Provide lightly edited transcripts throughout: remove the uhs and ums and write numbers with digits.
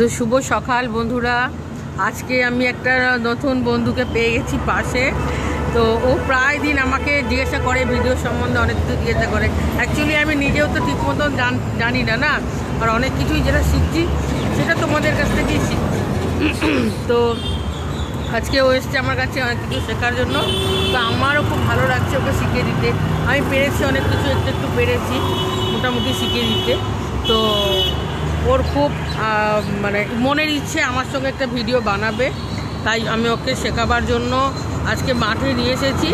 তো শুভ সকাল বন্ধুরা। আজকে আমি একটা নতুন বন্ধুকে পেয়ে গেছি পাশে। তো ও প্রায় দিন আমাকে জিজ্ঞাসা করে, ভিডিও সম্বন্ধে অনেক কিছু জিজ্ঞাসা করে। অ্যাকচুয়ালি আমি নিজেও তো ঠিক মতন জানি না আর অনেক কিছুই যেটা শিখছি সেটা তোমাদের কাছ থেকেই শিখছি। তো আজকে ও এসছে আমার কাছে অনেক কিছু শেখার জন্য। তো আমারও খুব ভালো লাগছে ওকে শিখিয়ে দিতে। আমি পেরেছি অনেক কিছু, একটু পেরেছি মোটামুটি শিখিয়ে দিতে। তো ওর খুব মানে মনের ইচ্ছে আমার সঙ্গে একটা ভিডিও বানাবে, তাই আমি ওকে শেখাবার জন্য আজকে মাঠে নিয়ে এসেছি।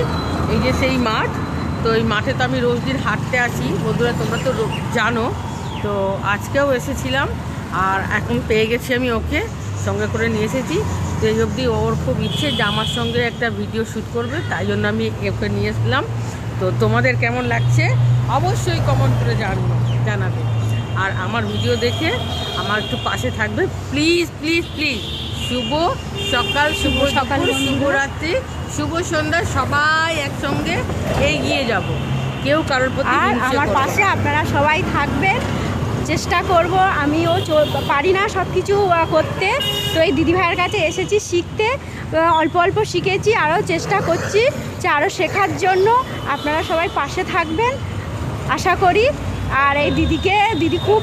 এই যে সেই মাঠ। তো এই মাঠে তো আমি রোজ দিন হাঁটতে আসি বন্ধুরা, তোমরা তো জানো। তো আজকেও এসেছিলাম আর এখন পেয়ে গেছি আমি ওকে, সঙ্গে করে নিয়ে এসেছি। তো এই অবধি ওর খুব ইচ্ছে যে আমার সঙ্গে একটা ভিডিও শ্যুট করবে, তাই জন্য আমি ওকে নিয়ে এসলাম। তো তোমাদের কেমন লাগছে অবশ্যই কমেন্ট করে জানাবে। আর আমার ভিডিও দেখে আমার একটু পাশে থাকবে প্লিজ প্লিজ প্লিজ। শুভ সকাল, শুভ সকাল, শুভরাত্রি, শুভ সন্ধ্যা, সবাই একসঙ্গে এগিয়ে যাব, কেউ কারোর প্রতি আমার পাশে আপনারা সবাই থাকবেন। চেষ্টা করব, আমিও পারি না সব কিছু করতে। তো এই দিদিভাইয়ের কাছে এসেছি শিখতে, অল্প অল্প শিখেছি, আরও চেষ্টা করছি যে আরও শেখার জন্য। আপনারা সবাই পাশে থাকবেন আশা করি। আর এই দিদি খুব